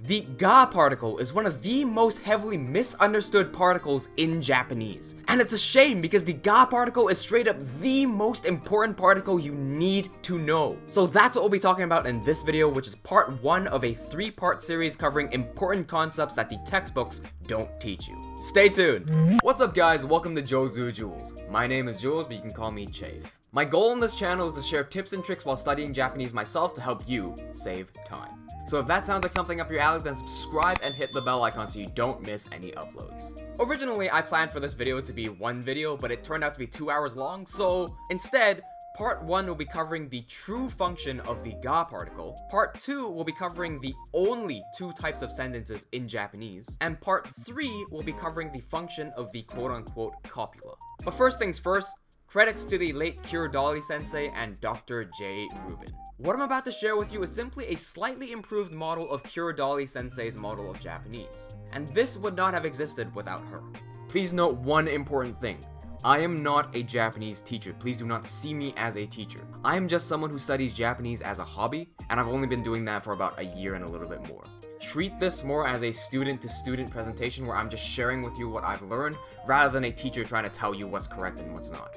The ga particle is one of the most heavily misunderstood particles in Japanese. And it's a shame because the ga particle is straight up the most important particle you need to know. So that's what we'll be talking about in this video, which is part 1 of a 3-part series covering important concepts that the textbooks don't teach you. Stay tuned! What's up guys, welcome to Jozu Jules. My name is Jules, but you can call me Chafe. My goal on this channel is to share tips and tricks while studying Japanese myself to help you save time. So if that sounds like something up your alley, then subscribe and hit the bell icon so you don't miss any uploads. Originally, I planned for this video to be one video, but it turned out to be 2 hours long, so instead, Part 1 will be covering the true function of the ga particle, Part 2 will be covering the only 2 types of sentences in Japanese, and Part 3 will be covering the function of the quote-unquote copula. But first things first, credits to the late Dolly sensei and Dr. J. Rubin. What I'm about to share with you is simply a slightly improved model of Dolly sensei's model of Japanese, and this would not have existed without her. Please note one important thing. I am not a Japanese teacher. Please do not see me as a teacher. I am just someone who studies Japanese as a hobby, and I've only been doing that for about a year and a little bit more. Treat this more as a student-to-student presentation where I'm just sharing with you what I've learned, rather than a teacher trying to tell you what's correct and what's not.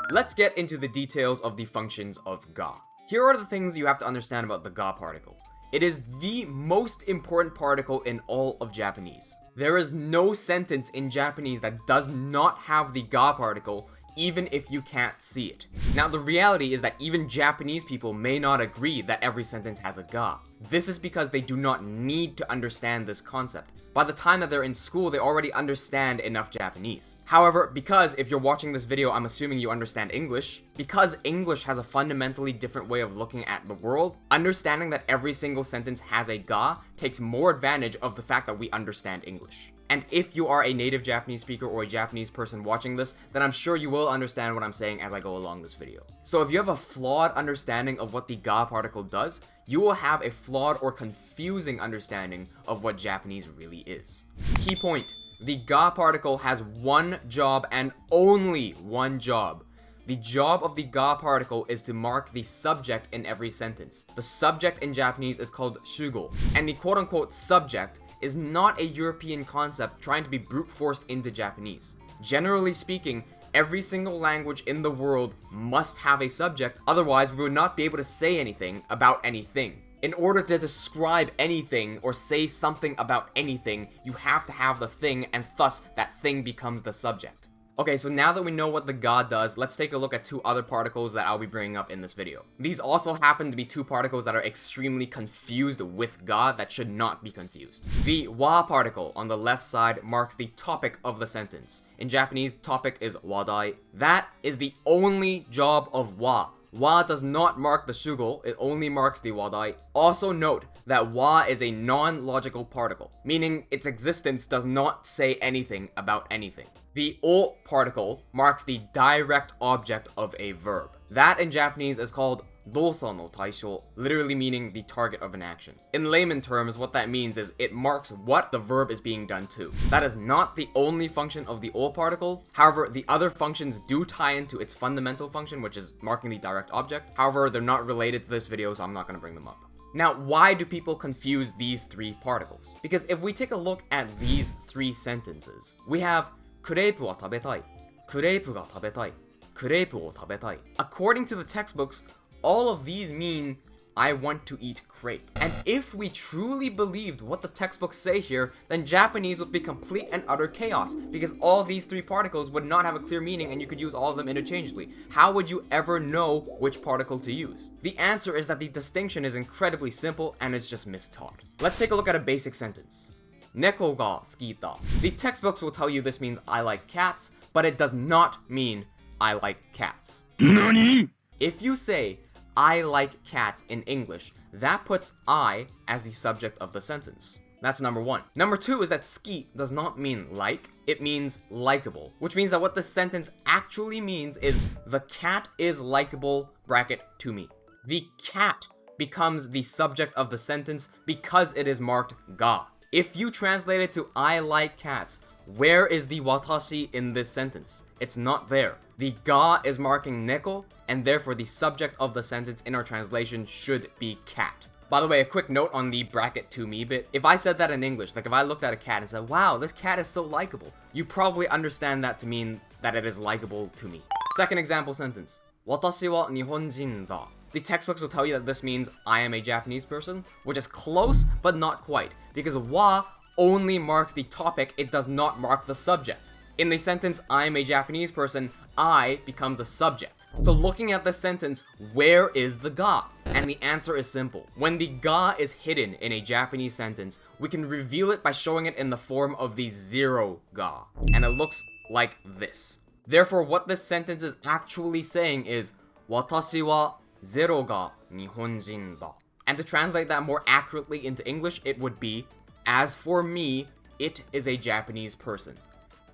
Let's get into the details of the functions of ga. Here are the things you have to understand about the ga particle. It is the most important particle in all of Japanese. There is no sentence in Japanese that does not have the ga particle, even if you can't see it. Now the reality is that even Japanese people may not agree that every sentence has a ga. This is because they do not need to understand this concept. By the time that they're in school, they already understand enough Japanese. However, because if you're watching this video, I'm assuming you understand English, because English has a fundamentally different way of looking at the world, understanding that every single sentence has a ga takes more advantage of the fact that we understand English. And if you are a native Japanese speaker or a Japanese person watching this, then I'm sure you will understand what I'm saying as I go along this video. So if you have a flawed understanding of what the ga particle does, you will have a flawed or confusing understanding of what Japanese really is. Key point, the ga particle has one job and only one job. The job of the ga particle is to mark the subject in every sentence. The subject in Japanese is called shugo, and the quote-unquote subject is not a European concept trying to be brute forced into Japanese. Generally speaking, every single language in the world must have a subject, otherwise we would not be able to say anything about anything. In order to describe anything or say something about anything, you have to have the thing, and thus that thing becomes the subject. Okay, so now that we know what the ga does, let's take a look at 2 other particles that I'll be bringing up in this video. These also happen to be 2 particles that are extremely confused with ga that should not be confused. The wa particle on the left side marks the topic of the sentence. In Japanese, topic is wadai. That is the only job of wa. Wa does not mark the shugo, it only marks the wadai. Also note that wa is a non-logical particle, meaning its existence does not say anything about anything. The o particle marks the direct object of a verb. That in Japanese is called dosa no taisho, literally meaning the target of an action. In layman terms, what that means is it marks what the verb is being done to. That is not the only function of the o particle. However, the other functions do tie into its fundamental function, which is marking the direct object. However, they're not related to this video, so I'm not going to bring them up. Now, why do people confuse these 3 particles? Because if we take a look at these 3 sentences, we have クレープは食べたい、クレープが食べたい、クレープを食べたい. According to the textbooks, all of these mean I want to eat crepe. And if we truly believed what the textbooks say here, then Japanese would be complete and utter chaos, because all these 3 particles would not have a clear meaning and you could use all of them interchangeably. How would you ever know which particle to use? The answer is that the distinction is incredibly simple and it's just mistaught. Let's take a look at a basic sentence. 猫が好きだ. The textbooks will tell you this means I like cats, but it does not mean I like cats. NANI? If you say I like cats in English, that puts I as the subject of the sentence. That's number 1. Number 2 is that ski does not mean like, it means likable, which means that what the sentence actually means is the cat is likable, bracket, to me. The cat becomes the subject of the sentence because it is marked ga. If you translate it to I like cats, where is the watashi in this sentence? It's not there. The ga is marking neko, and therefore the subject of the sentence in our translation should be cat. By the way, a quick note on the bracket to me bit. If I said that in English, like if I looked at a cat and said, wow, this cat is so likable, you probably understand that to mean that it is likable to me. Second example sentence. 私は日本人だ. The textbooks will tell you that this means I am a Japanese person, which is close, but not quite, because wa only marks the topic, it does not mark the subject. In the sentence, I am a Japanese person, I becomes a subject. So looking at this sentence, where is the ga? And the answer is simple. When the ga is hidden in a Japanese sentence, we can reveal it by showing it in the form of the zero ga. And it looks like this. Therefore, what this sentence is actually saying is, 私はゼロが日本人だ. And to translate that more accurately into English, it would be, as for me, it is a Japanese person.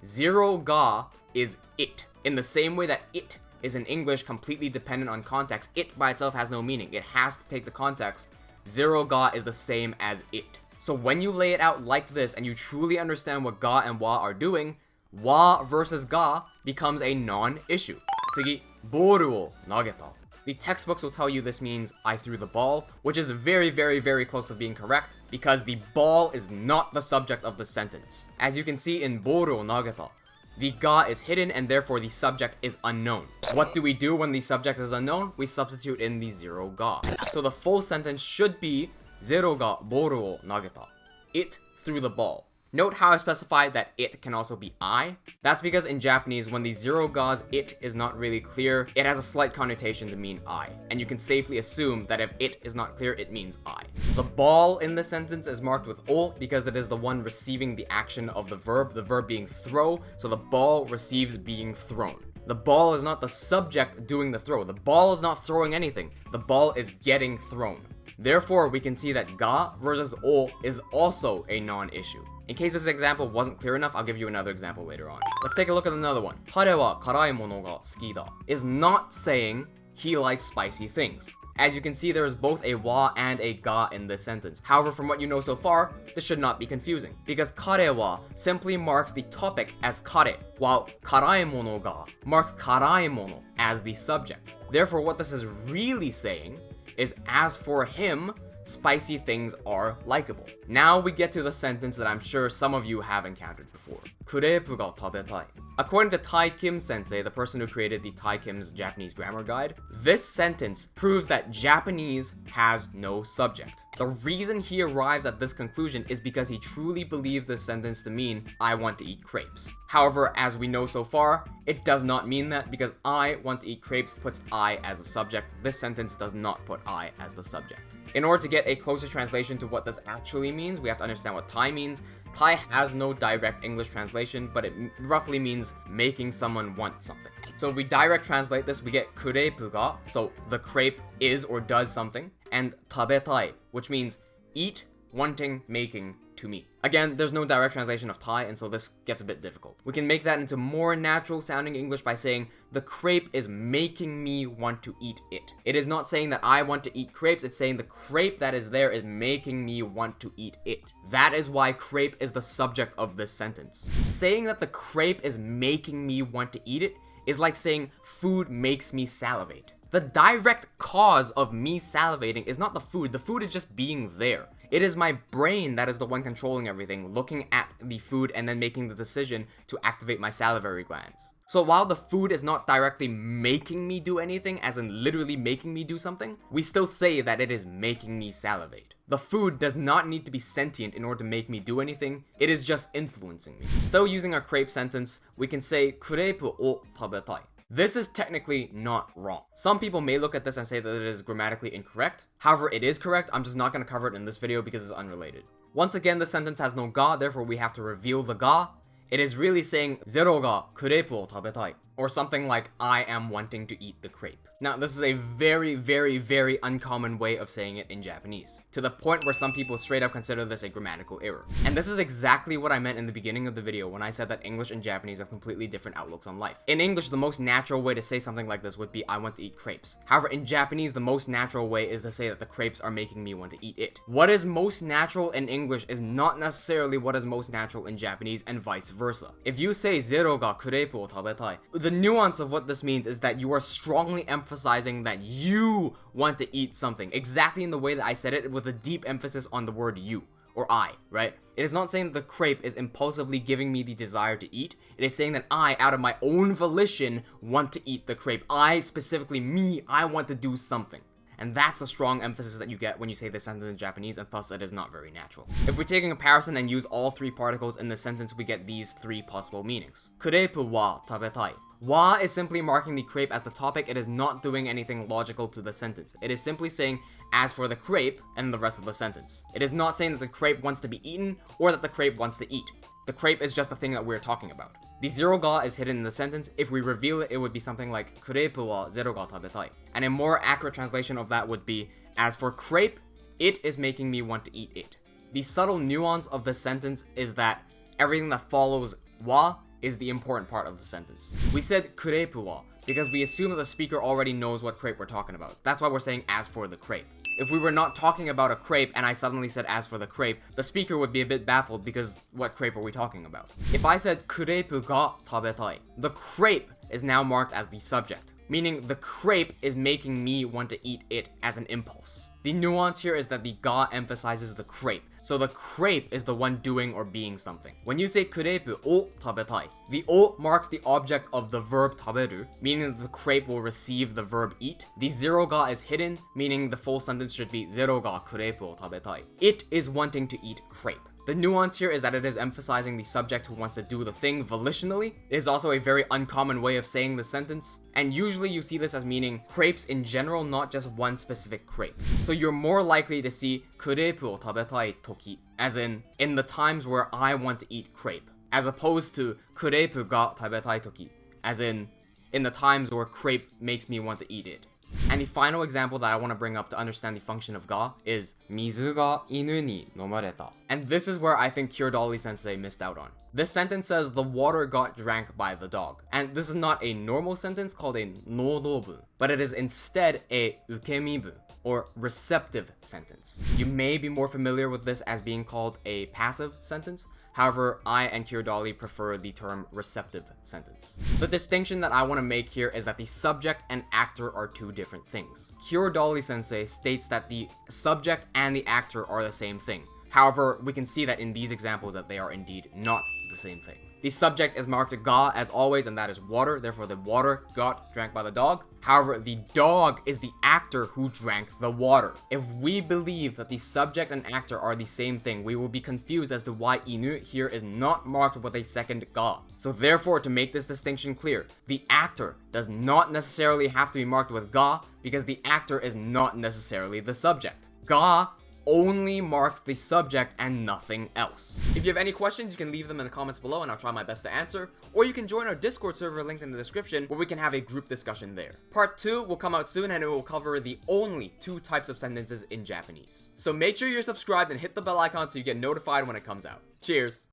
Zero ga is it. In the same way that it is in English completely dependent on context, it by itself has no meaning. It has to take the context. Zero ga is the same as it. So when you lay it out like this and you truly understand what ga and wa are doing, wa versus ga becomes a non-issue. 次、ボールを投げた. The textbooks will tell you this means I threw the ball, which is very, very, very close to being correct, because the ball is not the subject of the sentence. As you can see in ボールを投げた, the ga is hidden and therefore the subject is unknown. What do we do when the subject is unknown? We substitute in the zero ga. So the full sentence should be ゼロがボールを投げた. It threw the ball. Note how I specified that it can also be I. That's because in Japanese, when the zero ga's it is not really clear, it has a slight connotation to mean I. And you can safely assume that if it is not clear, it means I. The ball in this sentence is marked with o because it is the one receiving the action of the verb being throw, so the ball receives being thrown. The ball is not the subject doing the throw. The ball is not throwing anything. The ball is getting thrown. Therefore, we can see that ga versus o is also a non-issue. In case this example wasn't clear enough, I'll give you another example later on. Let's take a look at another one. 彼は辛いものが好きだ is not saying he likes spicy things. As you can see, there is both a wa and a ga in this sentence. However, from what you know so far, this should not be confusing, because 彼は simply marks the topic as 彼, while 辛いものが marks 辛いもの as the subject. Therefore, what this is really saying is, as for him, spicy things are likable. Now we get to the sentence that I'm sure some of you have encountered before. クレープが食べたい. According to Tae Kim sensei, the person who created the Tae Kim's Japanese grammar guide, this sentence proves that Japanese has no subject. The reason he arrives at this conclusion is because he truly believes this sentence to mean, I want to eat crepes. However, as we know so far, it does not mean that, because I want to eat crepes puts I as the subject. This sentence does not put I as the subject. In order to get a closer translation to what this actually means, we have to understand what Thai means. Thai has no direct English translation, but it roughly means making someone want something. So if we direct translate this, we get kureipu ga, so the crepe is or does something, and tabetai, which means eat, wanting, making, to me. Again, there's no direct translation of Thai, and so this gets a bit difficult. We can make that into more natural sounding English by saying, the crepe is making me want to eat it. It is not saying that I want to eat crepes, it's saying the crepe that is there is making me want to eat it. That is why crepe is the subject of this sentence. Saying that the crepe is making me want to eat it is like saying food makes me salivate. The direct cause of me salivating is not the food is just being there. It is my brain that is the one controlling everything, looking at the food and then making the decision to activate my salivary glands. So while the food is not directly making me do anything, as in literally making me do something, we still say that it is making me salivate. The food does not need to be sentient in order to make me do anything, it is just influencing me. Still using our crepe sentence, we can say クレープを食べたい. This is technically not wrong. Some people may look at this and say that it is grammatically incorrect. However, it is correct. I'm just not going to cover it in this video because it's unrelated. Once again, the sentence has no ga, therefore we have to reveal the ga. It is really saying ゼロがクレープを食べたい, or something like I am wanting to eat the crepe. Now, this is a very, very, very uncommon way of saying it in Japanese, to the point where some people straight up consider this a grammatical error. And this is exactly what I meant in the beginning of the video when I said that English and Japanese have completely different outlooks on life. In English, the most natural way to say something like this would be I want to eat crepes. However, in Japanese, the most natural way is to say that the crepes are making me want to eat it. What is most natural in English is not necessarily what is most natural in Japanese, and vice versa. If you say ゼロがクレープを食べたい, the nuance of what this means is that you are strongly emphasizing that you want to eat something, exactly in the way that I said it, with a deep emphasis on the word you, or I, right? It is not saying that the crepe is impulsively giving me the desire to eat. It is saying that I, out of my own volition, want to eat the crepe. I, specifically me, I want to do something. And that's a strong emphasis that you get when you say this sentence in Japanese, and thus it is not very natural. If we take a comparison and use all three particles in the sentence, we get these three possible meanings. Crepe wa tabetai. Wa is simply marking the crepe as the topic. It is not doing anything logical to the sentence. It is simply saying, as for the crepe, and the rest of the sentence. It is not saying that the crepe wants to be eaten, or that the crepe wants to eat. The crepe is just the thing that we're talking about. The zero ga is hidden in the sentence. If we reveal it, it would be something like crepe wa zero ga tabetai. And a more accurate translation of that would be, as for crepe, it is making me want to eat it. The subtle nuance of the sentence is that everything that follows wa is the important part of the sentence. We said crepe wa because we assume that the speaker already knows what crepe we're talking about. That's why we're saying as for the crepe. If we were not talking about a crepe and I suddenly said as for the crepe, the speaker would be a bit baffled because what crepe are we talking about? If I said crepe ga tabetai, the crepe is now marked as the subject, meaning the crepe is making me want to eat it as an impulse. The nuance here is that the ga emphasizes the crepe, so the crepe is the one doing or being something. When you say crepe o tabetai, the o marks the object of the verb taberu, meaning that the crepe will receive the verb eat. The zero ga is hidden, meaning the full sentence should be zero ga crepe o tabetai. It is wanting to eat crepe. The nuance here is that it is emphasizing the subject who wants to do the thing volitionally. It is also a very uncommon way of saying the sentence, and usually you see this as meaning crepes in general, not just one specific crepe. So you're more likely to see crepe o tabetai toki, as in the times where I want to eat crepe, as opposed to crepe ga tabetai toki, as in the times where crepe makes me want to eat it. And the final example that I want to bring up to understand the function of ga is mizu ga inu ni nomareta. And this is where I think Dolly sensei missed out on. This sentence says the water got drank by the dog. And this is not a normal sentence called a nodobun, but it is instead a ukemibun, or receptive sentence. You may be more familiar with this as being called a passive sentence. However, I and Dolly prefer the term receptive sentence. The distinction that I want to make here is that the subject and actor are two different things. Dolly sensei states that the subject and the actor are the same thing. However, we can see that in these examples that they are indeed not the same thing. The subject is marked ga as always, and that is water. Therefore, the water got drank by the dog. However, the dog is the actor who drank the water. If we believe that the subject and actor are the same thing, we will be confused as to why inu here is not marked with a second ga. So therefore, to make this distinction clear, the actor does not necessarily have to be marked with ga because the actor is not necessarily the subject. Ga only marks the subject and nothing else. If you have any questions, you can leave them in the comments below and I'll try my best to answer, or you can join our Discord server linked in the description where we can have a group discussion there. Part 2 will come out soon and it will cover the only 2 types of sentences in Japanese. So make sure you're subscribed and hit the bell icon so you get notified when it comes out. Cheers!